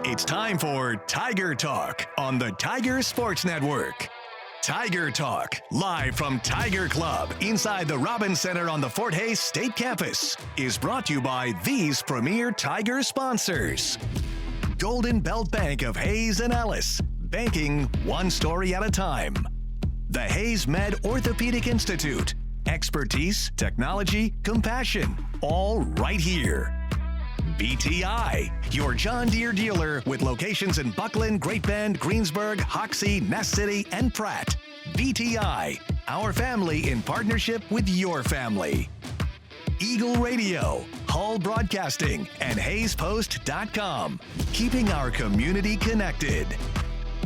It's time for Tiger Talk on the Tiger Sports Network. Tiger Talk, live from Tiger Club inside the Robins Center on the Fort Hays State Campus, is brought to you by these premier Tiger sponsors. Golden Belt Bank of Hayes and Ellis, banking one story at a time. The Hayes Med Orthopedic Institute, expertise, technology, compassion, all right here. BTI, your John Deere dealer with locations in Buckland, Great Bend, Greensburg, Hoxie, Ness City, and Pratt. BTI, our family in partnership with your family. Eagle Radio, Hull Broadcasting, and HayesPost.com, keeping our community connected.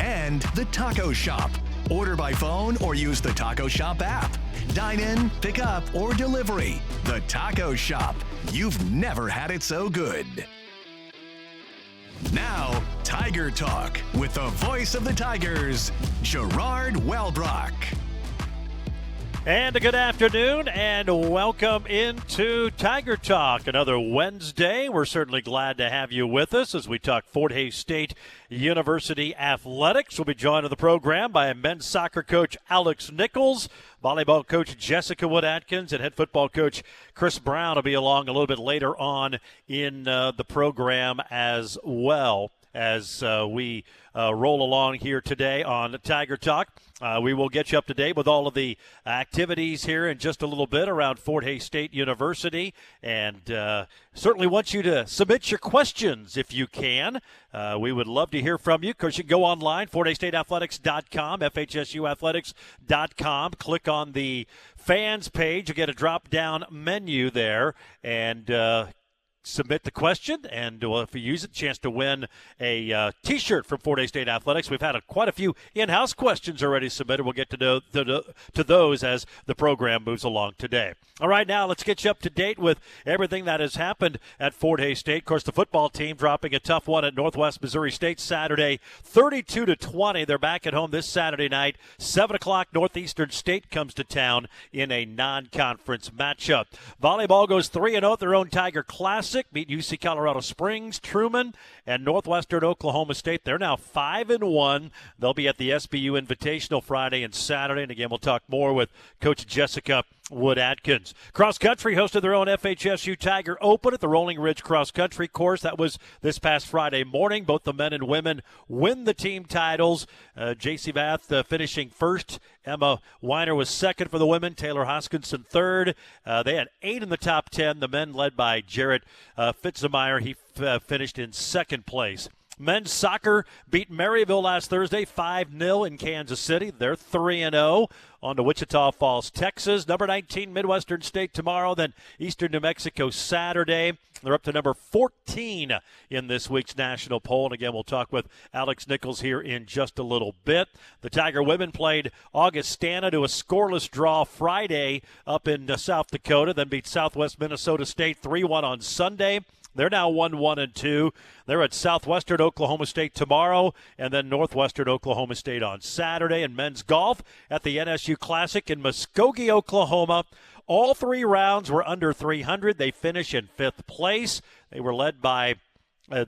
And The Taco Shop. Order by phone or use the Taco Shop app. Dine in, pick up, or delivery. The Taco Shop. You've never had it so good. Now, Tiger Talk with the voice of the Tigers, Gerard Wellbrock. And a good afternoon and welcome into Tiger Talk. Another Wednesday. We're certainly glad to have you with us as we talk Fort Hays State University athletics. We'll be joined on the program by men's soccer coach Alex Nichols, volleyball coach Jessica Wood-Atkins, and head football coach Chris Brown will be along a little bit later on in the program as well. As we roll along here today on Tiger Talk. We will get you up to date with all of the activities here in just a little bit around Fort Hays State University, and certainly want you to submit your questions if you can. We would love to hear from you. Of course, you can go online, FortHaysStateAthletics.com, FHSUathletics.com. Click on the fans page. You get a drop-down menu there, and submit the question, and if you use it, chance to win a T-shirt from Fort Hays State Athletics. We've had quite a few in-house questions already submitted. We'll get to those as the program moves along today. All right, now let's get you up to date with everything that has happened at Fort Hays State. Of course, the football team dropping a tough one at Northwest Missouri State Saturday, 32-20. They're back at home this Saturday night. 7 o'clock, Northeastern State comes to town in a non-conference matchup. Volleyball goes 3-0 at their own Tiger Classic. Beat UC Colorado Springs, Truman, and Northwestern Oklahoma State. They're now 5-1. They'll be at the SBU Invitational Friday and Saturday. And again, we'll talk more with Coach Jessica Wood-Atkins. Cross country hosted their own FHSU Tiger Open at the Rolling Ridge Cross Country Course. That was this past Friday morning. Both the men and women win the team titles. J.C. Vath finishing first. Emma Weiner was second for the women. Taylor Hoskinson third. They had 8 in the top 10. The men led by Jarrett Fitzemeyer. He finished in second place. Men's soccer beat Maryville last Thursday 5-0 in Kansas City. They're 3-0. On to Wichita Falls, Texas. Number 19, Midwestern State tomorrow. Then Eastern New Mexico Saturday. They're up to number 14 in this week's national poll. And again, we'll talk with Alex Nichols here in just a little bit. The Tiger women played Augustana to a scoreless draw Friday up in South Dakota. Then beat Southwest Minnesota State 3-1 on Sunday. They're now 1-2. They're at Southwestern Oklahoma State tomorrow, and then Northwestern Oklahoma State on Saturday. And men's golf at the NSU Classic in Muskogee, Oklahoma. All 3 rounds were under 300. They finish in 5th place. They were led by Cooper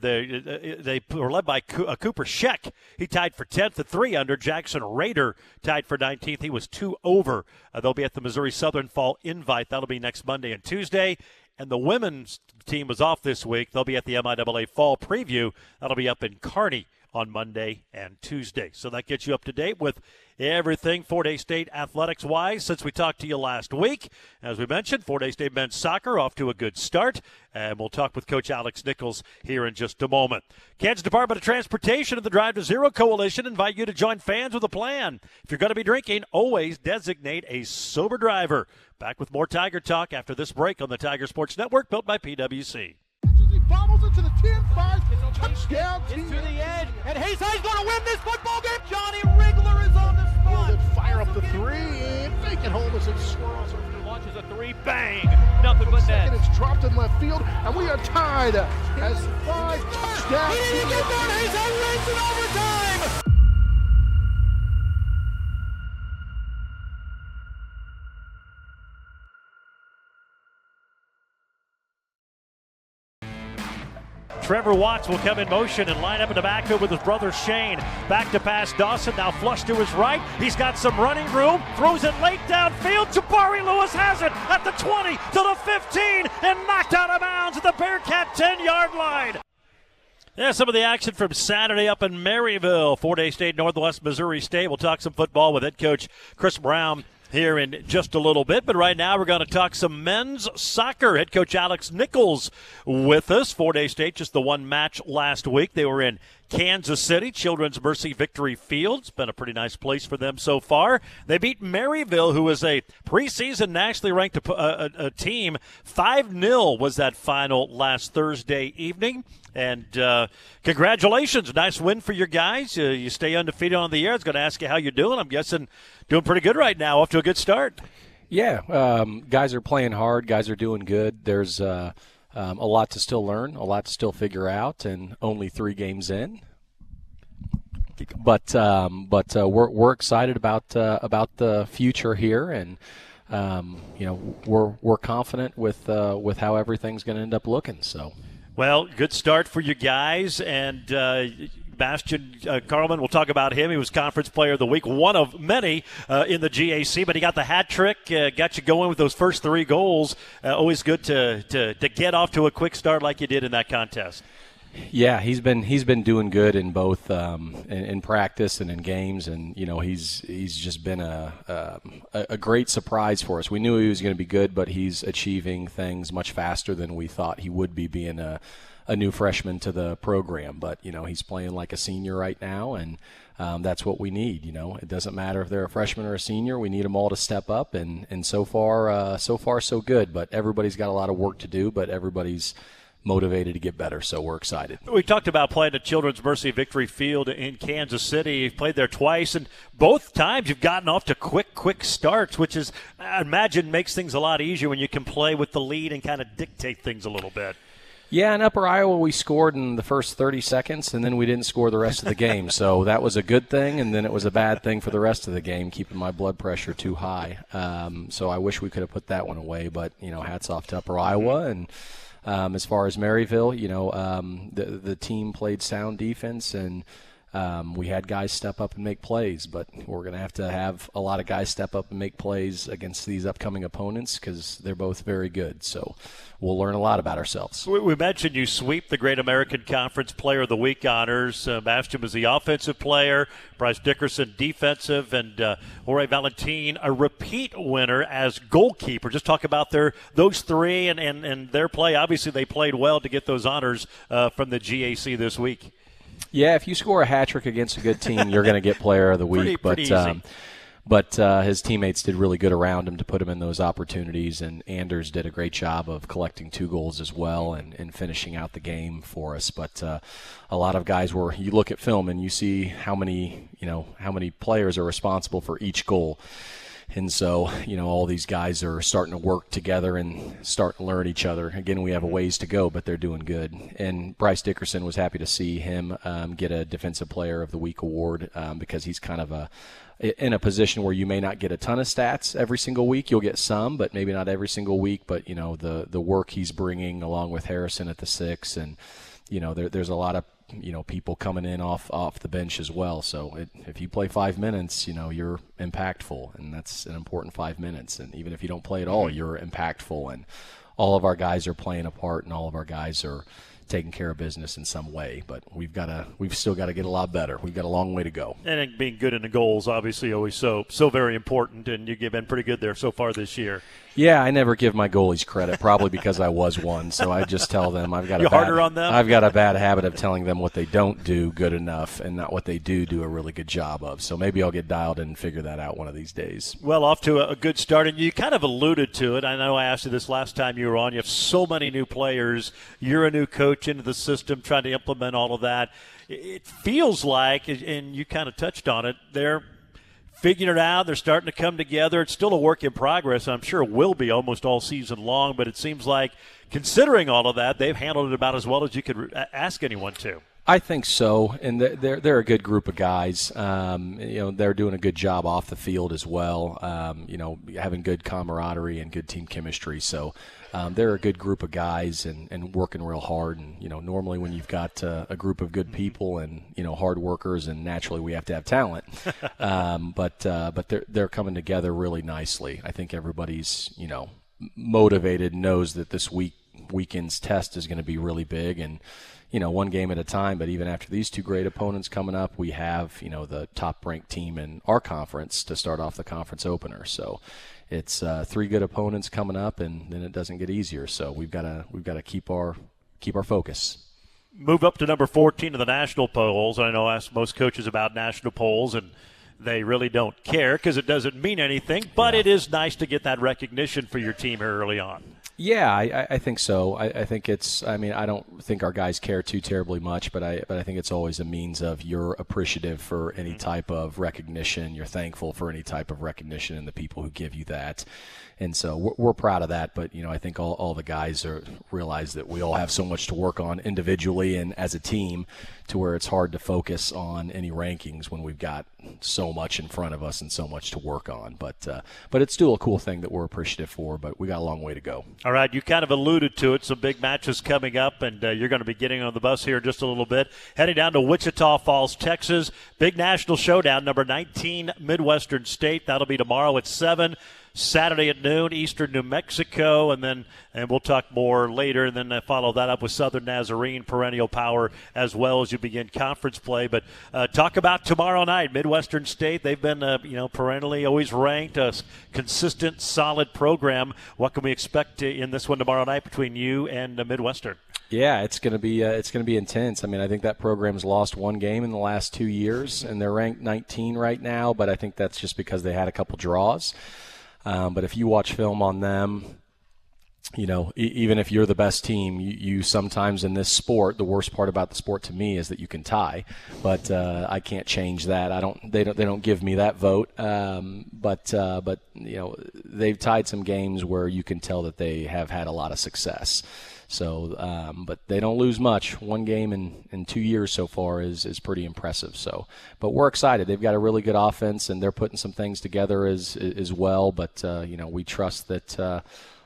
Sheck. He tied for 10th at 3 under. Jackson Rader tied for 19th. He was 2 over. They'll be at the Missouri Southern Fall Invite. That'll be next Monday and Tuesday. And the women's team was off this week. They'll be at the MIAA Fall Preview. That'll be up in Kearney on Monday and Tuesday. So that gets you up to date with everything Fort Hays State athletics-wise since we talked to you last week. As we mentioned, Fort Hays State men's soccer off to a good start. And we'll talk with Coach Alex Nichols here in just a moment. Kansas Department of Transportation and the Drive to Zero Coalition invite you to join fans with a plan. If you're going to be drinking, always designate a sober driver. Back with more Tiger Talk after this break on the Tiger Sports Network, built by PwC. He bobbles into the 10-5, touchdown. Into the edge, and Hayes High's going to win this football game. Johnny Rigler is on the spot. Then fire up the 3, and make it home as it swirls. Launches a 3, bang, nothing but net. It's dropped in left field, and we are tied as 5 touchdowns. He didn't get down. Hayes High wins in overtime. Trevor Watts will come in motion and line up in the backfield with his brother Shane. Back to pass Dawson, now flush to his right. He's got some running room, throws it late downfield. Jabari Lewis has it at the 20 to the 15 and knocked out of bounds at the Bearcat 10-yard line. Yeah, some of the action from Saturday up in Maryville, Fort-Hays State, Northwest Missouri State. We'll talk some football with head coach Chris Brown here in just a little bit. But right now we're going to talk some men's soccer. Head coach Alex Nichols with us. Fort-Hays State, just the one match last week. They were in Kansas City, Children's Mercy Victory Field. It's been a pretty nice place for them so far. They beat Maryville, who is a preseason nationally ranked a team. 5-0 was that final last Thursday evening. And congratulations. Nice win for your guys. You stay undefeated on the year. I was going to ask you how you're doing. I'm guessing doing pretty good right now. Off to a good start. Yeah, guys are playing hard. Guys are doing good. There's a lot to still learn, a lot to still figure out, and only 3 games in. But we're excited about the future here, and we're confident with how everything's going to end up looking. So. Well, good start for you guys, and Bastian Carlman, we'll talk about him. He was Conference Player of the Week, one of many in the GAC, but he got the hat trick, got you going with those first 3 goals. Always good to get off to a quick start like you did in that contest. Yeah, he's been doing good in both in practice and in games, and he's just been a great surprise for us. We knew he was going to be good, but he's achieving things much faster than we thought he would be, being a new freshman to the program. But he's playing like a senior right now, and that's what we need. It doesn't matter if they're a freshman or a senior. We need them all to step up, and so far so good. But everybody's got a lot of work to do, but everybody's motivated to get better, so we're excited. We talked about playing at Children's Mercy Victory Field in Kansas City. You've played there twice, and both times you've gotten off to quick starts, which is, I imagine, makes things a lot easier when you can play with the lead and kind of dictate things a little bit. Yeah, in Upper Iowa we scored in the first 30 seconds, and then we didn't score the rest of the game. So that was a good thing, and then it was a bad thing for the rest of the game, keeping my blood pressure too high. So I wish we could have put that one away, but, hats off to Upper Iowa. And as far as Maryville, the team played sound defense, and we had guys step up and make plays, but we're going to have a lot of guys step up and make plays against these upcoming opponents because they're both very good. So we'll learn a lot about ourselves. We mentioned you sweep the Great American Conference Player of the Week honors. Bastian was the offensive player, Bryce Dickerson defensive, and Jorge Valentin a repeat winner as goalkeeper. Just talk about those 3 and their play. Obviously they played well to get those honors from the GAC this week. Yeah, if you score a hat trick against a good team, you're going to get Player of the Week. Pretty easy. But his teammates did really good around him to put him in those opportunities, and Anders did a great job of collecting 2 goals as well and finishing out the game for us. But a lot of guys you look at film and you see how many players are responsible for each goal. And so, all these guys are starting to work together and starting to learn each other. Again, we have a ways to go, but they're doing good. And Bryce Dickerson was happy to see him get a Defensive Player of the Week award because he's kind of in a position where you may not get a ton of stats every single week. You'll get some, but maybe not every single week. But, the work he's bringing along with Harrison at the 6, and, there's a lot of people coming in off the bench as well. So if you play 5 minutes, you're impactful, and that's an important 5 minutes. And even if you don't play at all, you're impactful. And all of our guys are playing a part, and all of our guys are taking care of business in some way. But we've still got to get a lot better. We've got a long way to go. And being good in the goals, obviously, always so very important. And you've been pretty good there so far this year. Yeah, I never give my goalies credit, probably because I was one. So I just tell them I've got harder on them? I've got a bad habit of telling them what they don't do good enough and not what they do a really good job of. So maybe I'll get dialed in and figure that out one of these days. Well, off to a good start, and you kind of alluded to it. I know I asked you this last time you were on. You have so many new players. You're a new coach into the system, trying to implement all of that. It feels like, and you kind of touched on it, they're figuring it out. They're starting to come together. It's still a work in progress. I'm sure it will be almost all season long, but it seems like, considering all of that, they've handled it about as well as you could ask anyone to. I think so, and they're a good group of guys. They're doing a good job off the field as well. Having good camaraderie and good team chemistry. So they're a good group of guys and working real hard. And normally when you've got a group of good people and hard workers, and naturally we have to have talent. But they're coming together really nicely. I think everybody's motivated, knows that this weekend's test is going to be really big, and one game at a time. But even after these two great opponents coming up, we have the top-ranked team in our conference to start off the conference opener. So it's 3 good opponents coming up, and then it doesn't get easier. So we've got to keep our focus. Move up to number 14 of the national polls. I know I asked most coaches about national polls, and they really don't care because it doesn't mean anything. But It is nice to get that recognition for your team here early on. Yeah, I think so. I think it's. I mean, I don't think our guys care too terribly much, but I think it's always a means of you're appreciative for any type of recognition. You're thankful for any type of recognition and the people who give you that. And so we're proud of that. But I think all the guys realize that we all have so much to work on individually and as a team, to where it's hard to focus on any rankings when we've got so much in front of us and so much to work on. But it's still a cool thing that we're appreciative for. But we got a long way to go. All right, you kind of alluded to it. Some big matches coming up, and you're going to be getting on the bus here in just a little bit. Heading down to Wichita Falls, Texas. Big national showdown, number 19 Midwestern State. That'll be tomorrow at 7. Saturday at noon, Eastern New Mexico, and we'll talk more later, and then follow that up with Southern Nazarene, perennial power, as well as you begin conference play. But talk about tomorrow night, Midwestern State. They've been, perennially always ranked, a consistent, solid program. What can we expect in this one tomorrow night between you and Midwestern? Yeah, it's going to be intense. I mean, I think that program's lost one game in the last 2 years, and they're ranked 19 right now. But I think that's just because they had a couple draws. But if you watch film on them, even if you're the best team, you sometimes in this sport, the worst part about the sport to me is that you can tie. But I can't change that. They don't give me that vote. But they've tied some games where you can tell that they have had a lot of success. So, but they don't lose much. One game in 2 years so far is pretty impressive. So, but we're excited. They've got a really good offense, and they're putting some things together as well. But we trust that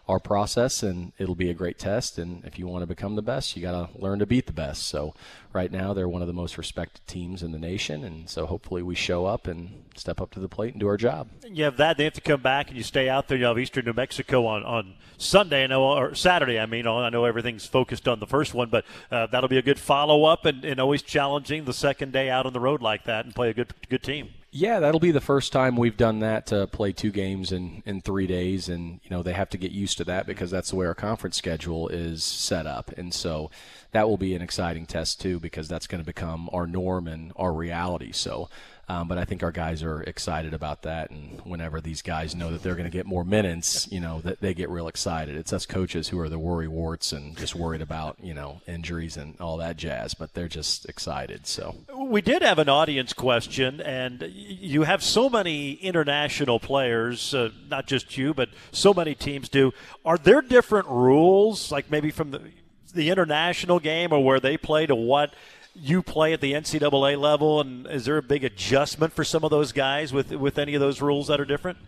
our process, and it'll be a great test. And if you want to become the best, you got to learn to beat the best. So, right now they're one of the most respected teams in the nation, and so hopefully we show up and step up to the plate and do our job. You have that. They have to come back, and you stay out there. You have Eastern New Mexico on Sunday, or Saturday. I know everything's focused on the first one, but that'll be a good follow-up and always challenging the second day out on the road like that and play a good team. Yeah, that'll be the first time we've done that, to play 2 games in 3 days, and they have to get used to that because that's the way our conference schedule is set up. And so that will be an exciting test too, because that's going to become our norm and our reality. So but I think our guys are excited about that, and whenever these guys know that they're going to get more minutes, that they get real excited. It's us coaches who are the worrywarts and just worried about, injuries and all that jazz, but they're just excited. So we did have an audience question, and you have so many international players, not just you, but so many teams do. Are there different rules, like maybe from the international game or where they play to what you play at the NCAA level, and is there a big adjustment for some of those guys with any of those rules that are different?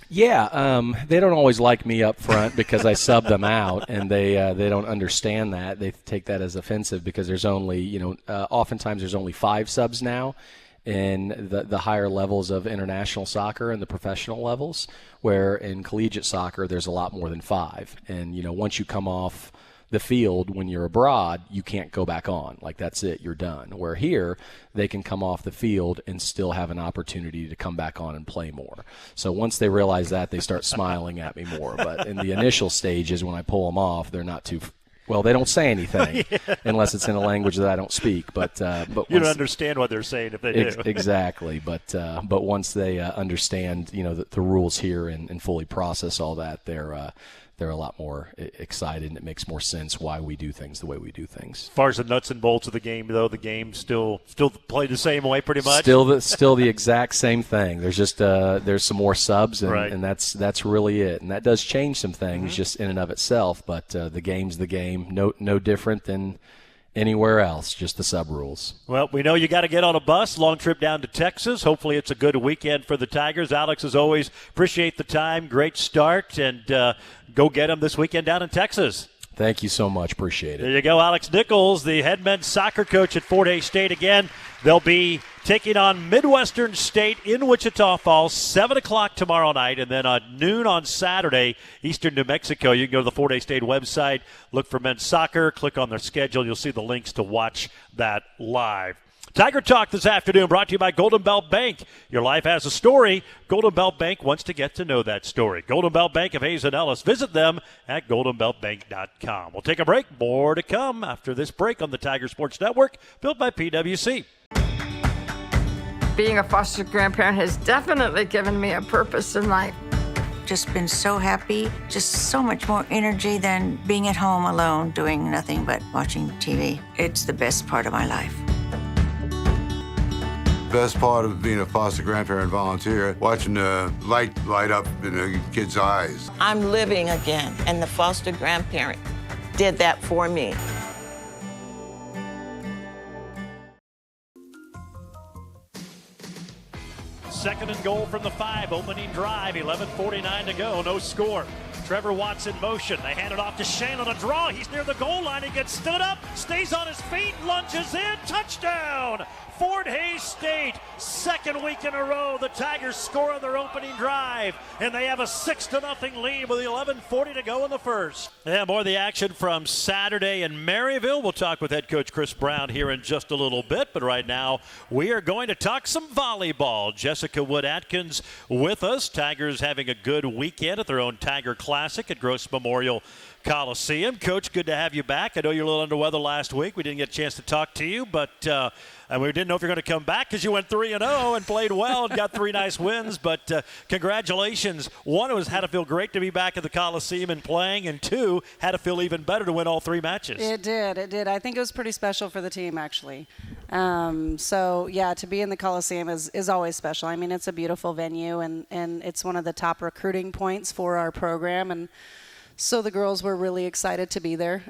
Yeah, they don't always like me up front because I sub them out, and they don't understand that. They take that as offensive because there's only, oftentimes there's only 5 subs now in the higher levels of international soccer and the professional levels, where in collegiate soccer there's a lot more than 5. And, once you come off the field when you're abroad, you can't go back on. Like, that's it, you're done. Where here, they can come off the field and still have an opportunity to come back on and play more. So once they realize that, they start smiling at me more. But in the initial stages, when I pull them off, they're not too well, they don't say anything unless it's in a language that I don't speak. But you don't understand what they're saying if they do. Exactly. But once they understand, the rules here and fully process all that, they're a lot more excited, and it makes more sense why we do things the way we do things. As far as the nuts and bolts of the game, though, the game still played the same way pretty much? Still the exact same thing. There's just there's some more subs, and, right. and that's really it. And that does change some things just in and of itself, but the game's the game. No different than anywhere else, just the sub rules. Well, we know you got to get on a bus, long trip down to Texas. Hopefully it's a good weekend for the Tigers. Alex, as always, appreciate the time. Great start, and go get them this weekend down in Texas. Thank you so much. Appreciate it. There you go, Alex Nichols, the head men's soccer coach at Fort Hays State. Again, they'll be taking on Midwestern State in Wichita Falls, 7 o'clock tomorrow night, and then noon on Saturday, Eastern New Mexico. You can go to the Fort Hays State website, look for men's soccer, click on their schedule. You'll see the links to watch that live. Tiger Talk this afternoon brought to you by Golden Belt Bank. Your life has a story. Golden Belt Bank wants to get to know that story. Golden Belt Bank of Hayes and Ellis. Visit them at goldenbeltbank.com. We'll take a break. More to come after this break on the Tiger Sports Network, built by PwC. Being a foster grandparent has definitely given me a purpose in life. Just been so happy, just so much more energy than being at home alone doing nothing but watching TV. It's the best part of my life. Best part of being a foster grandparent volunteer, watching the light up in the kids' eyes. I'm living again, and the foster grandparent did that for me. Second and goal from the 5, opening drive, 11:49 to go, no score. Trevor Watts in motion. They hand it off to Shane on a draw. He's near the goal line. He gets stood up, stays on his feet, lunges in, touchdown! Fort Hays State, second week in a row, the Tigers score on their opening drive, and they have a 6-0 lead with 11:40 to go in the first. Yeah, more of the action from Saturday in Maryville. We'll talk with head coach Chris Brown here in just a little bit, but right now we are going to talk some volleyball. Jessica Wood-Atkins with us. Tigers having a good weekend at their own Tiger Classic at Gross Memorial Coliseum. Coach, good to have you back. I know you were a little under weather last week. We didn't get a chance to talk to you, but we didn't know if you were going to come back because you went 3-0 and played well and got 3 nice wins. But congratulations. One, it had to feel great to be back at the Coliseum and playing, and 2, had to feel even better to win all 3 matches. It did. I think it was pretty special for the team, actually. So, yeah, to be in the Coliseum is always special. I mean, it's a beautiful venue, and it's one of the top recruiting points for our program, and so the girls were really excited to be there.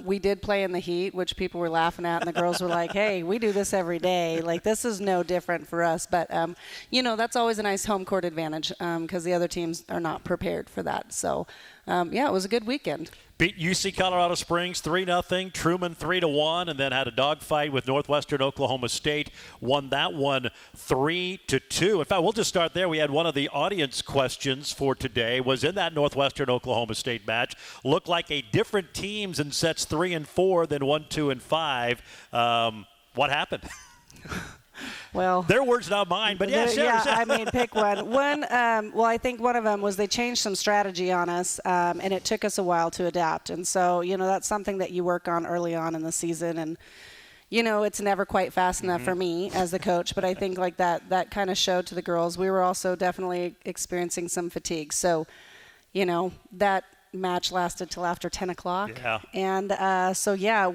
We did play in the heat, which people were laughing at, and the girls were like, hey, we do this every day. Like, this is no different for us. But, that's always a nice home court advantage because the other teams are not prepared for that. So, it was a good weekend. Beat UC Colorado Springs 3-0, Truman 3-1, and then had a dogfight with Northwestern Oklahoma State. Won that one 3-2. In fact, we'll just start there. We had one of the audience questions for today was in that Northwestern Oklahoma State match. Looked like a different teams in sets 3 and 4 than 1, 2, and 5. What happened? Well, their words, not mine, but yeah. I mean, pick one. I think one of them was they changed some strategy on us, and it took us a while to adapt. And so, that's something that you work on early on in the season. And, it's never quite fast enough for me as the coach, but I think like that kind of showed to the girls. We were also definitely experiencing some fatigue. So, that match lasted till after 10 o'clock. Yeah. And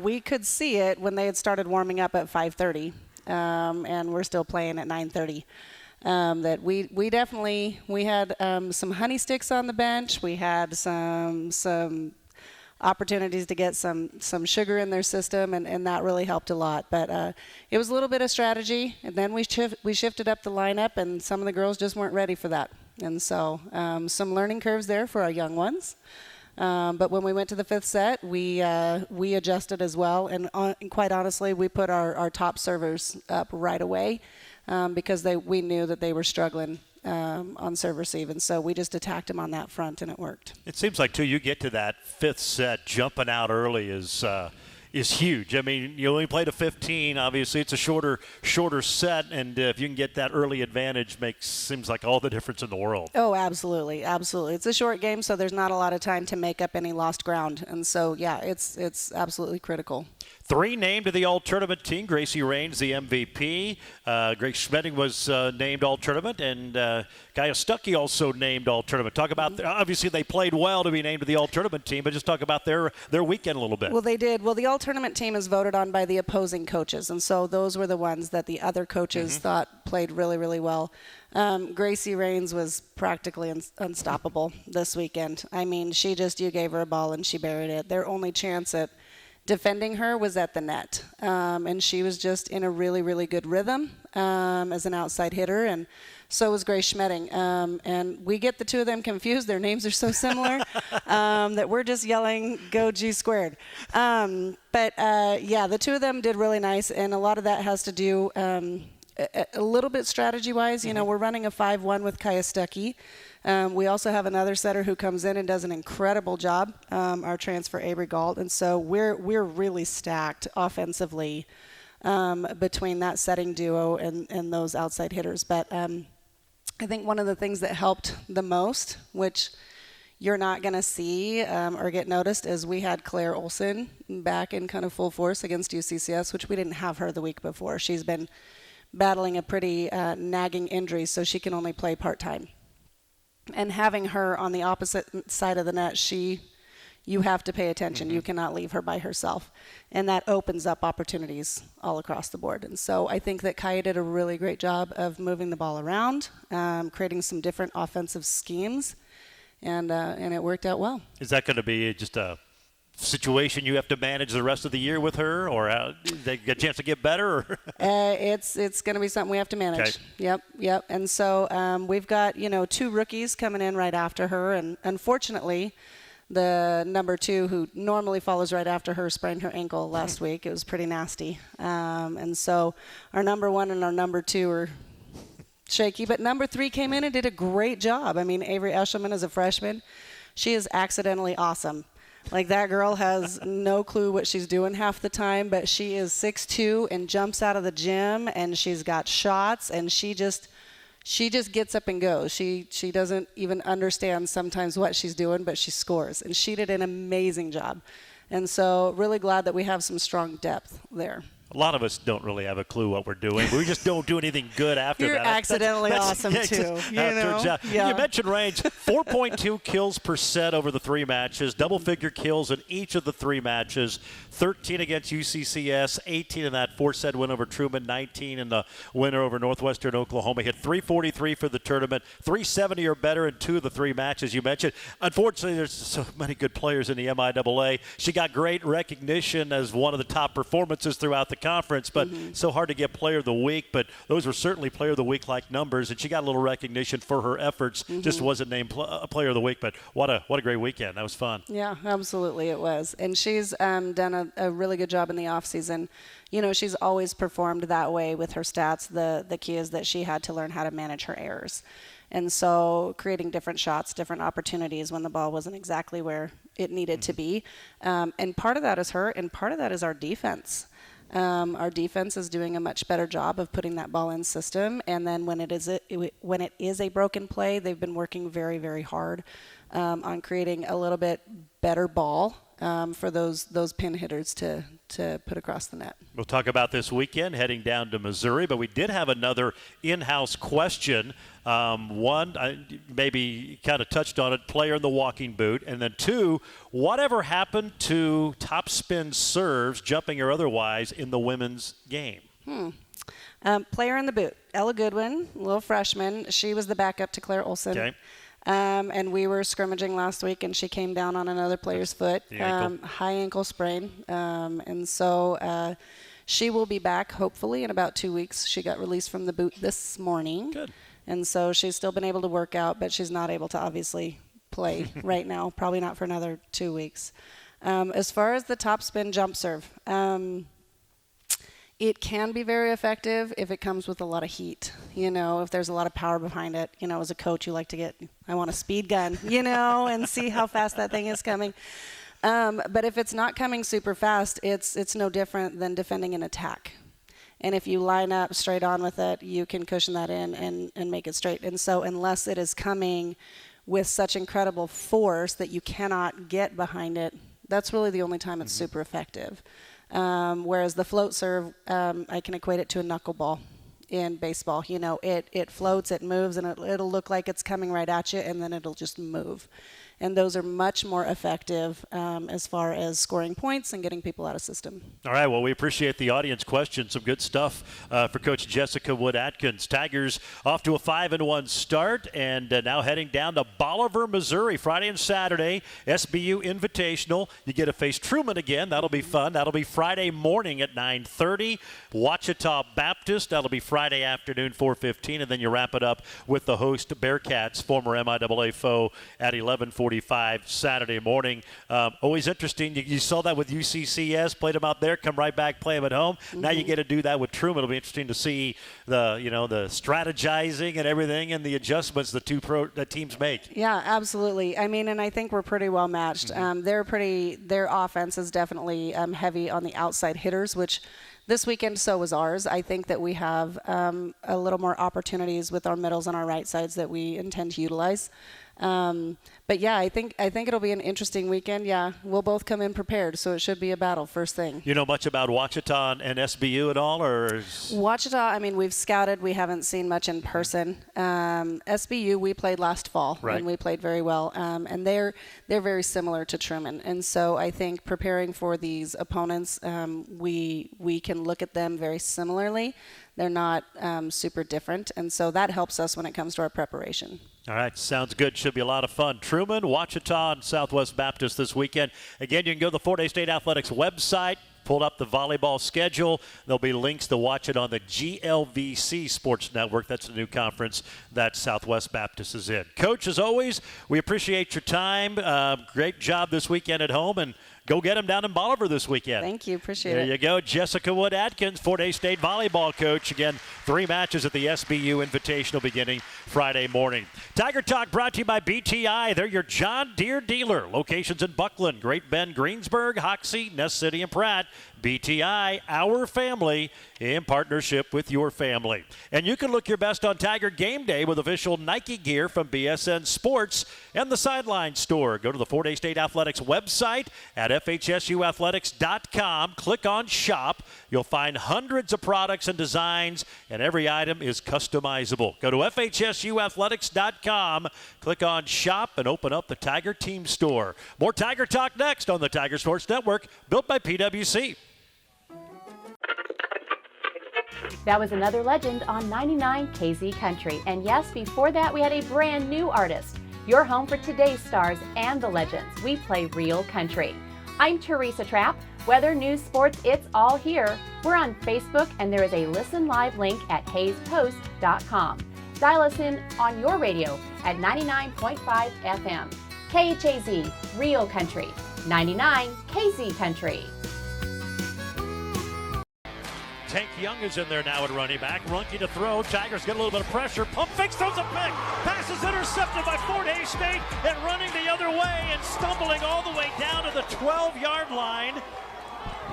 we could see it when they had started warming up at 5:30. And we're still playing at 9:30. That we definitely had some honey sticks on the bench. We had some opportunities to get some sugar in their system, and that really helped a lot. But it was a little bit of strategy, and then we shifted up the lineup, and some of the girls just weren't ready for that. And so some learning curves there for our young ones. But when we went to the 5th set, we adjusted as well. And quite honestly, we put our top servers up right away because we knew that they were struggling on serve receive. And so we just attacked them on that front, and it worked. It seems like, too, you get to that 5th set, jumping out early is huge. I mean, you only played a 15. Obviously, it's a shorter set, and if you can get that early advantage, seems like all the difference in the world. Oh, absolutely. It's a short game, so there's not a lot of time to make up any lost ground. And so, yeah, it's absolutely critical. 3 named to the All-Tournament team. Gracie Rains, the MVP. Grace Schmedding was named All-Tournament, and Gaia Stuckey also named All-Tournament. Talk about, obviously they played well to be named to the All-Tournament team, but just talk about their weekend a little bit. Well, they did. Well, the All-Tournament team is voted on by the opposing coaches, and so those were the ones that the other coaches thought played really, really well. Gracie Rains was practically unstoppable this weekend. I mean, you gave her a ball and she buried it. Their only chance at defending her was at the net. And she was just in a really, really good rhythm as an outside hitter. And so was Grace Schmedding. And we get the two of them confused. Their names are so similar that we're just yelling, go G squared. But the two of them did really nice. And a lot of that has to do a little bit strategy-wise. You know, we're running a 5-1 with Kaya Stuckey. We also have another setter who comes in and does an incredible job, our transfer Avery Galt. And so we're really stacked offensively between that setting duo and those outside hitters. But I think one of the things that helped the most, which you're not going to see or get noticed, is we had Claire Olson back in kind of full force against UCCS, which we didn't have her the week before. She's been battling a pretty nagging injury, so she can only play part-time. And having her on the opposite side of the net, you have to pay attention. You cannot leave her by herself. And that opens up opportunities all across the board. And so I think that Kaya did a really great job of moving the ball around, creating some different offensive schemes, and it worked out well. Is that going to be just a situation you have to manage the rest of the year with her, or they get a chance to get better? Or? It's going to be something we have to manage. Okay. Yep. And so we've got, 2 rookies coming in right after her, and unfortunately, the number 2, who normally follows right after her, sprained her ankle last week. It was pretty nasty. And so our number 1 and our number 2 are shaky. But number 3 came in and did a great job. I mean, Avery Eshelman is a freshman. She is accidentally awesome. Like, that girl has no clue what she's doing half the time, but she is 6'2" and jumps out of the gym, and she's got shots, and she just gets up and goes. She doesn't even understand sometimes what she's doing, but she scores. And she did an amazing job. And so really glad that we have some strong depth there. A lot of us don't really have a clue what we're doing. We just don't do anything good after You're that. You're accidentally awesome, too. You mentioned range. 4.2 kills per set over the 3 matches, double-figure kills in each of the 3 matches, 13 against UCCS, 18 in that 4-set win over Truman, 19 in the winner over Northwestern Oklahoma. Hit .343 for the tournament, .370 or better in 2 of the 3 matches you mentioned. Unfortunately, there's so many good players in the MIAA. She got great recognition as one of the top performances throughout the conference, but so hard to get Player of the Week. But those were certainly Player of the Week-like numbers, and she got a little recognition for her efforts. Just wasn't named Player of the Week, but what a great weekend. That was fun. Yeah, absolutely it was. And she's done a really good job in the off season. She's always performed that way with her stats. The key is that she had to learn how to manage her errors. And so creating different shots, different opportunities when the ball wasn't exactly where it needed to be. And part of that is her, and part of that is our defense. Our defense is doing a much better job of putting that ball in system, and then when it is a broken play, they've been working very, very hard on creating a little bit better ball for those pin hitters to put across the net. We'll talk about this weekend heading down to Missouri, but we did have another in-house question. One, I maybe kind of touched on it, player in the walking boot. And then 2, whatever happened to topspin serves, jumping or otherwise, in the women's game? Player in the boot, Ella Goodwin, little freshman. She was the backup to Claire Olson. Okay. And we were scrimmaging last week, and she came down on another player's foot, high ankle sprain. And so she will be back, hopefully, in about 2 weeks. She got released from the boot this morning. Good. And so she's still been able to work out, but she's not able to obviously play right now, probably not for another 2 weeks. As far as the topspin jump serve, it can be very effective if it comes with a lot of heat. If there's a lot of power behind it. As a coach, you like to I want a speed gun, and see how fast that thing is coming. But if it's not coming super fast, it's no different than defending an attack. And if you line up straight on with it, you can cushion that in and make it straight. And so unless it is coming with such incredible force that you cannot get behind it, that's really the only time it's super effective. Whereas the float serve, I can equate it to a knuckleball in baseball. It floats, it moves, and it'll look like it's coming right at you, and then it'll just move. and those are much more effective as far as scoring points and getting people out of system. All right, well, we appreciate the audience questions. Some good stuff for Coach Jessica Wood-Atkins. Tigers off to a 5-1 start, and now heading down to Bolivar, Missouri, Friday and Saturday, SBU Invitational. You get to face Truman again. That'll be fun. That'll be Friday morning at 9:30. Ouachita Baptist. That'll be Friday afternoon, 4:15, and then you wrap it up with the host Bearcats, former MIAA foe, at 11:45 Saturday morning. Always interesting. You saw that with UCCS, played them out there, come right back, play them at home. Mm-hmm. Now you get to do that with Truman. It'll be interesting to see the strategizing and everything and the adjustments the the teams make. Yeah, absolutely. I mean, and I think we're pretty well matched. Mm-hmm. Their offense is definitely heavy on the outside hitters, which this weekend so was ours. I think that we have a little more opportunities with our middles and our right sides that we intend to utilize. But yeah, I think it'll be an interesting weekend. Yeah, we'll both come in prepared, so it should be a battle first thing. You know much about Ouachita and SBU at all, or? Ouachita, I mean, we've scouted. We haven't seen much in person. SBU, we played last fall, right, and we played very well. And they're very similar to Truman, and so I think preparing for these opponents, we can look at them very similarly. They're not super different, and so that helps us when it comes to our preparation. All right, sounds good. Should be a lot of fun. Truman, Ouachita, and Southwest Baptist this weekend. Again, you can go to the Fort Hays State Athletics website, pull up the volleyball schedule. There'll be links to watch it on the GLVC Sports Network. That's the new conference that Southwest Baptist is in. Coach, as always, we appreciate your time. Great job this weekend at home, and go get them down in Bolivar this weekend. Thank you. Appreciate it. There you go. Jessica Wood-Atkins, Fort Hays State volleyball coach. Again, 3 matches at the SBU Invitational beginning Friday morning. Tiger Talk brought to you by BTI. They're your John Deere dealer. Locations in Buckland, Great Bend, Greensburg, Hoxie, Ness City, and Pratt. BTI, our family, in partnership with your family. And you can look your best on Tiger Game Day with official Nike gear from BSN Sports and the Sideline Store. Go to the Fort Hays State Athletics website at FHSUathletics.com. Click on Shop. You'll find hundreds of products and designs, and every item is customizable. Go to FHSUathletics.com, click on Shop, and open up the Tiger Team Store. More Tiger Talk next on the Tiger Sports Network, built by PwC. That was another legend on 99 KZ Country. And yes, before that, we had a brand new artist. Your home for today's stars and the legends. We play real country. I'm Teresa Trapp. Weather, news, sports, it's all here. We're on Facebook, and there is a listen live link at HaysPost.com. Dial us in on your radio at 99.5 FM. KHAZ, real country. 99 KZ Country. Tank Young is in there now at running back. Runke to throw. Tigers get a little bit of pressure. Pump fakes, throws a pick. Pass is intercepted by Fort Hays State, and running the other way and stumbling all the way down to the 12-yard line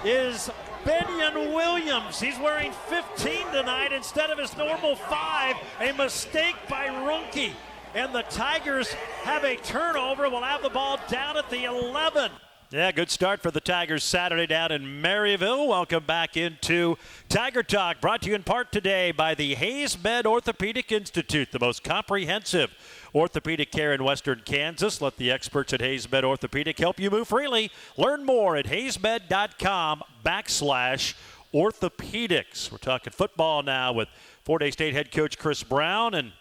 is Benyon Williams. He's wearing 15 tonight instead of his normal 5. A mistake by Runke. And the Tigers have a turnover. Will have the ball down at the 11. Yeah, good start for the Tigers Saturday down in Maryville. Welcome back into Tiger Talk, brought to you in part today by the Hays Med Orthopedic Institute, the most comprehensive orthopedic care in Western Kansas. Let the experts at Hays Med Orthopedic help you move freely. Learn more at haysmed.com/orthopedics. We're talking football now with Fort Hays State head coach Chris Brown, and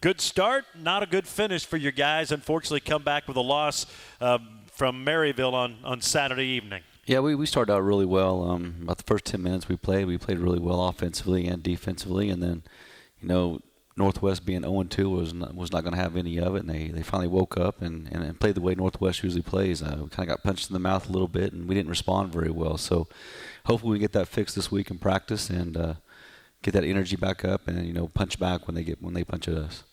good start, not a good finish for your guys. Unfortunately, come back with a loss from Maryville on Saturday evening. Yeah, we started out really well. About the first 10 minutes we played really well offensively and defensively. And then, Northwest being 0-2 was not going to have any of it. And they finally woke up and played the way Northwest usually plays. We kind of got punched in the mouth a little bit, and we didn't respond very well. So hopefully we get that fixed this week in practice and get that energy back up and, punch back when they punch at us.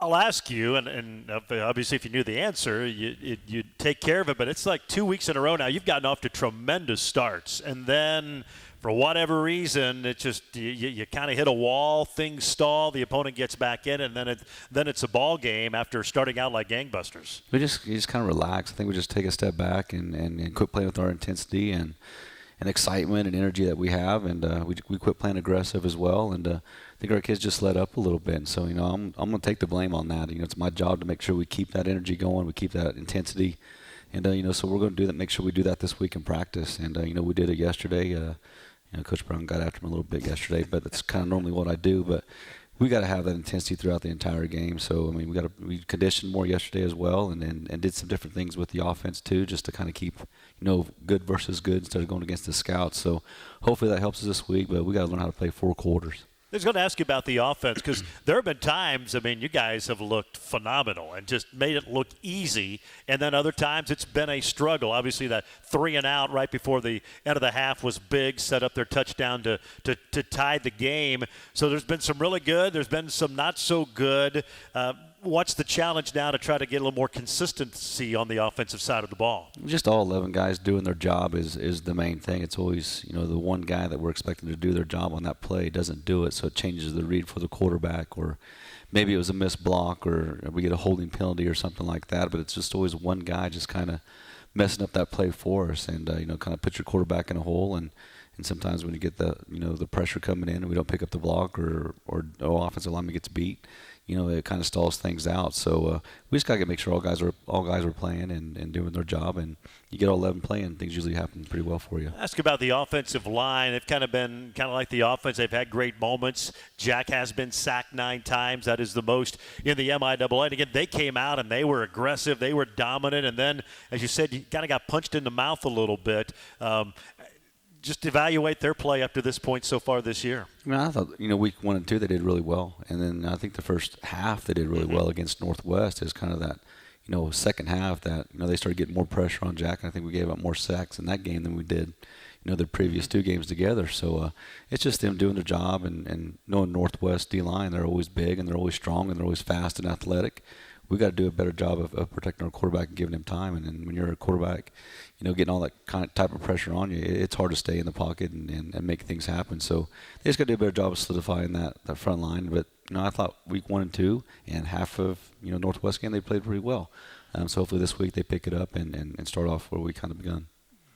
I'll ask you, and obviously if you knew the answer, you'd take care of it, but it's like 2 weeks in a row now. You've gotten off to tremendous starts, and then for whatever reason, it just you kind of hit a wall, things stall, the opponent gets back in, and then it's a ball game after starting out like gangbusters. You just kind of relax. I think we just take a step back and quit playing with our intensity and excitement and energy that we have, and we quit playing aggressive as well, and I think our kids just let up a little bit. And so, I'm going to take the blame on that. It's my job to make sure we keep that energy going, we keep that intensity, and so we're going to do that. Make sure we do that this week in practice, and we did it yesterday. Coach Brown got after him a little bit yesterday, but that's kind of normally what I do. But we got to have that intensity throughout the entire game. So we conditioned more yesterday as well, and did some different things with the offense too, just to kind of keep good versus good instead of going against the scouts. So hopefully that helps us this week. But we got to learn how to play 4 quarters. I was going to ask you about the offense because there have been times, you guys have looked phenomenal and just made it look easy, and then other times it's been a struggle. Obviously, that 3 and out right before the end of the half was big, set up their touchdown to tie the game. So there's been some really good. There's been some not so good. What's the challenge now to try to get a little more consistency on the offensive side of the ball? Just all 11 guys doing their job is the main thing. It's always, the one guy that we're expecting to do their job on that play doesn't do it, so it changes the read for the quarterback, or maybe it was a missed block, or we get a holding penalty or something like that, but it's just always one guy just kind of messing up that play for us, and kind of put your quarterback in a hole, and sometimes when you get the pressure coming in and we don't pick up the block, or offensive lineman gets beat, it kind of stalls things out. So we just got to make sure all guys are playing and doing their job, and you get all 11 playing, things usually happen pretty well for you. Ask about the offensive line. They've kind of been like the offense. They've had great moments. Jack has been sacked 9 times. That is the most in the MIAA. And again, they came out and they were aggressive. They were dominant. And then, as you said, you kind of got punched in the mouth a little bit. Just evaluate their play up to this point so far this year. I thought, week 1 and 2 they did really well. And then I think the first half they did really well against Northwest. Is kind of that, second half that, they started getting more pressure on Jack. And I think we gave up more sacks in that game than we did, the previous 2 games together. So it's just them doing their job and knowing Northwest D-line, they're always big and they're always strong and they're always fast and athletic. We got to do a better job of protecting our quarterback and giving him time. And then when you're a quarterback, getting all that kind of type of pressure on you, it's hard to stay in the pocket and make things happen. So they just got to do a better job of solidifying that front line. But I thought week 1 and 2 and half of Northwest game they played pretty well. So hopefully this week they pick it up and start off where we kind of begun.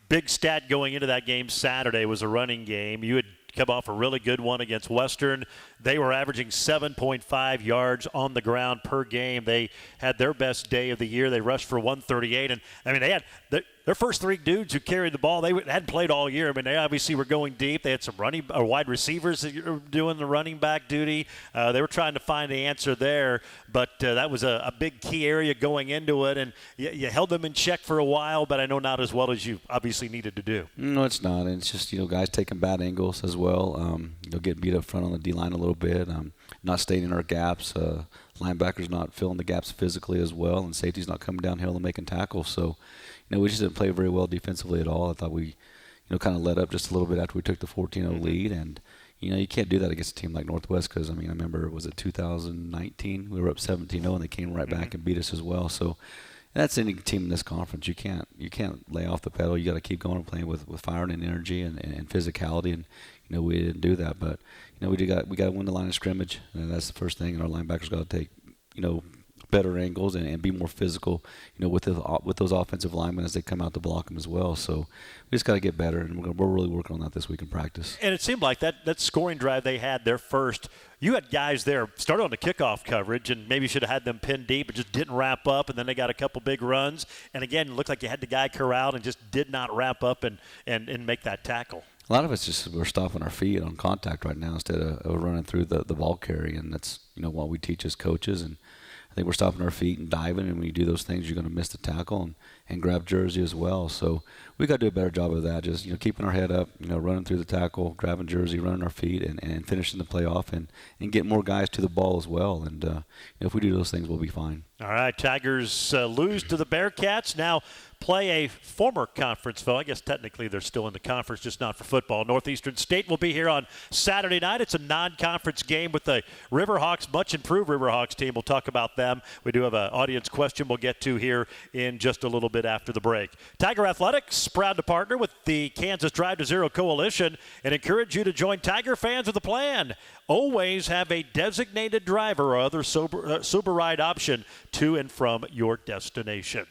Big stat going into that game Saturday was a running game. You had come off a really good one against Western. They were averaging 7.5 yards on the ground per game. They had their best day of the year. They rushed for 138. And, they had their first 3 dudes who carried the ball. They hadn't played all year. They obviously were going deep. They had some wide receivers that were doing the running back duty. They were trying to find the answer there. But that was a big key area going into it. And you held them in check for a while, but I know not as well as you obviously needed to do. No, it's not. And it's just, guys taking bad angles as well. Getting beat up front on the D-line a little bit. Not staying in our gaps. Linebackers not filling the gaps physically as well. And safety's not coming downhill and making tackles. So, we just didn't play very well defensively at all. I thought we, kind of let up just a little bit after we took the 14-0 lead. And, you can't do that against a team like Northwest because, I remember, was it 2019? We were up 17-0 and they came right back and beat us as well. So that's any team in this conference. You can't lay off the pedal. You got to keep going and playing with fire and energy and physicality. And, we didn't do that. But, we got to win the line of scrimmage. And that's the first thing. And our linebackers got to take, better angles and be more physical, with those offensive linemen as they come out to block them as well. So we just got to get better, and we're really working on that this week in practice. And it seemed like that scoring drive they had their first, you had guys there started on the kickoff coverage and maybe should have had them pinned deep, but just didn't wrap up, and then they got a couple big runs. And again, it looked like you had the guy corralled and just did not wrap up and make that tackle. A lot of it's just we're stopping our feet on contact right now instead of running through the ball carry, and that's what we teach as coaches. And I think we're stopping our feet and diving, and when you do those things, you're going to miss the tackle and grab jersey as well. So we got to do a better job of that, just keeping our head up, running through the tackle, grabbing jersey, running our feet, and finishing the play off, and getting more guys to the ball as well. And if we do those things, we'll be fine. All right, Tigers lose to the Bearcats. Now play a former conference foe. I guess technically they're still in the conference, just not for football. Northeastern State will be here on Saturday night. It's a non-conference game with the Riverhawks, much improved Riverhawks team. We'll talk about them. We do have an audience question we'll get to here in just a little bit after the break. Tiger Athletics, proud to partner with the Kansas Drive to Zero Coalition and encourage you to join Tiger fans with a plan. Always have a designated driver or other sober ride option to and from your destination.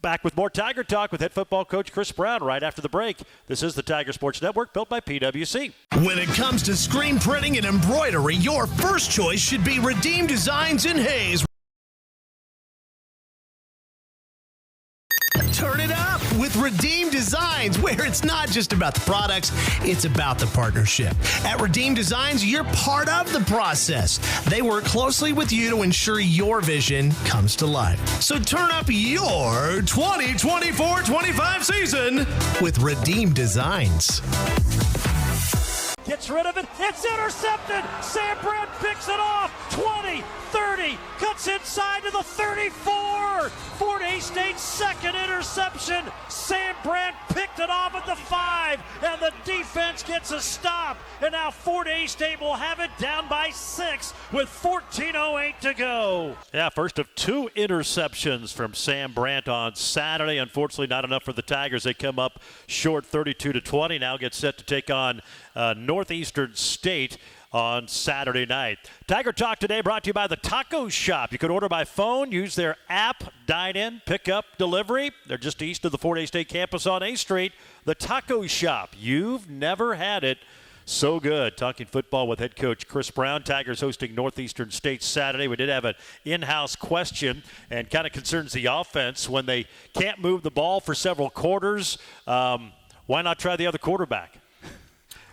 Back with more Tiger Talk with head football coach Chris Brown right after the break. This is the Tiger Sports Network, built by PwC. When it comes to screen printing and embroidery, your first choice should be Redeem Designs in Hayes. Turn it up with Redeem Designs, where it's not just about the products, it's about the partnership. At Redeem Designs, you're part of the process. They work closely with you to ensure your vision comes to life. So turn up your 2024-25 season with Redeem Designs. Gets rid of it. It's intercepted. Sam Brandt picks it off. 20, 30, cuts inside to the 34. Fort Hays State's second interception. Sam Brandt picked it off at the 5, and the defense gets a stop. And now Fort Hays State will have it down by 6 with 14:08 to go. Yeah, first of 2 interceptions from Sam Brandt on Saturday. Unfortunately, not enough for the Tigers. They come up short 32-20. Now get set to take on Northeastern State on Saturday night. Tiger Talk today brought to you by the Taco Shop. You can order by phone, use their app, dine in, pick up, delivery. They're just east of the Fort Hays State campus on A Street. The Taco Shop. You've never had it so good. Talking football with head coach Chris Brown. Tigers hosting Northeastern State Saturday. We did have an in-house question and kind of concerns the offense when they can't move the ball for several quarters. Why not try the other quarterback?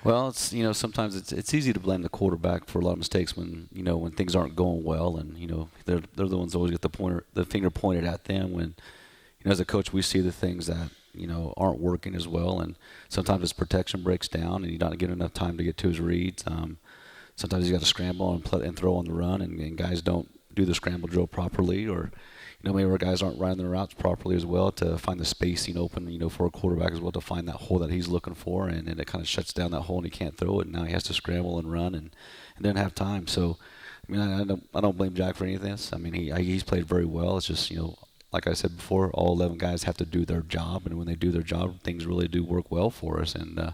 Well, it's sometimes it's easy to blame the quarterback for a lot of mistakes when things aren't going well, and they're the ones that always get the finger pointed at them when as a coach we see the things that aren't working as well, and sometimes his protection breaks down and you don't get enough time to get to his reads. Sometimes you got to scramble and throw on the run, and guys don't do the scramble drill properly, or maybe our guys aren't running their routes properly as well to find the spacing open, for a quarterback as well to find that hole that he's looking for, and it kind of shuts down that hole and he can't throw it. And now he has to scramble and run and doesn't have time. So, I don't blame Jack for any of this. He's played very well. It's just, like I said before, all 11 guys have to do their job, and when they do their job, things really do work well for us. And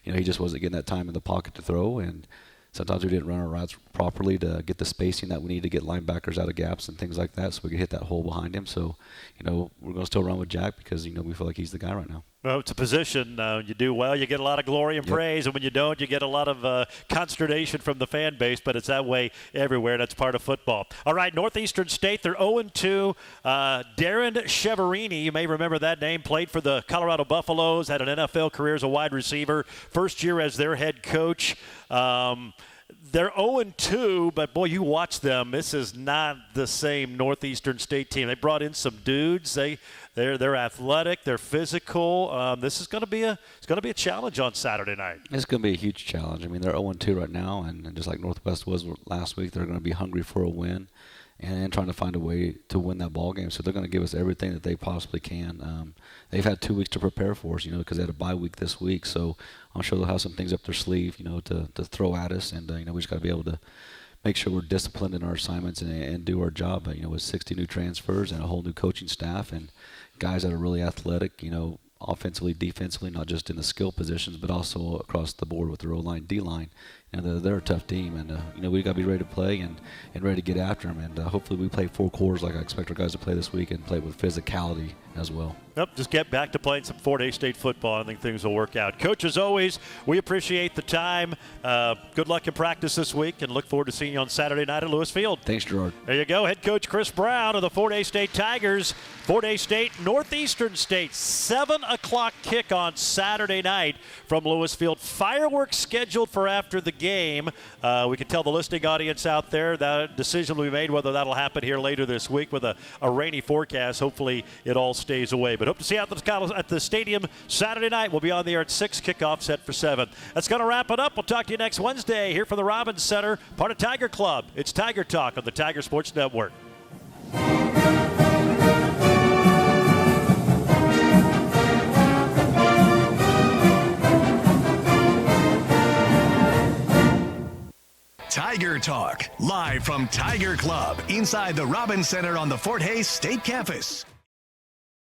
he just wasn't getting that time in the pocket to throw, and sometimes we didn't run our routes properly to get the spacing that we need to get linebackers out of gaps and things like that so we could hit that hole behind him. So, we're going to still run with Jack because, we feel like he's the guy right now. Well, it's a position. You do well, you get a lot of glory and praise, and when you don't, you get a lot of consternation from the fan base, but it's that way everywhere. That's part of football. All right, Northeastern State, they're 0-2. Darren Cheverini, you may remember that name, played for the Colorado Buffaloes, had an NFL career as a wide receiver, first year as their head coach. They're 0-2, but, boy, you watch them. This is not the same Northeastern State team. They brought in some dudes. They're athletic. They're physical. This is going to be a challenge on Saturday night. It's going to be a huge challenge. They're 0-2 right now, and just like Northwest was last week, they're going to be hungry for a win and trying to find a way to win that ball game. So they're going to give us everything that they possibly can. They've had 2 weeks to prepare for us, because they had a bye week this week. So I'm sure they'll have some things up their sleeve, to throw at us. And, we just got to be able to make sure we're disciplined in our assignments and do our job. With 60 new transfers and a whole new coaching staff and guys that are really athletic, offensively, defensively, not just in the skill positions, but also across the board with their O-line, D-line. They're a tough team, and we got to be ready to play and ready to get after them. And hopefully we play 4 quarters like I expect our guys to play this week and play with physicality as well. Yep, just get back to playing some Fort Hays State football. I think things will work out. Coach, as always, we appreciate the time. Good luck in practice this week, and look forward to seeing you on Saturday night at Lewis Field. Thanks, Gerard. There you go. Head coach Chris Brown of the Fort Hays State Tigers. Fort Hays State, Northeastern State, 7 o'clock kick on Saturday night from Lewis Field. Fireworks scheduled for after the game. We can tell the listening audience out there that decision will be made whether that'll happen here later this week with a rainy forecast. Hopefully it all stays away. But hope to see you at the stadium Saturday night. We'll be on the air at 6, kickoff set for 7. That's going to wrap it up. We'll talk to you next Wednesday here from the Robins Center, part of Tiger Club. It's Tiger Talk on the Tiger Sports Network. Tiger Talk, live from Tiger Club inside the Robins Center on the Fort Hays State campus.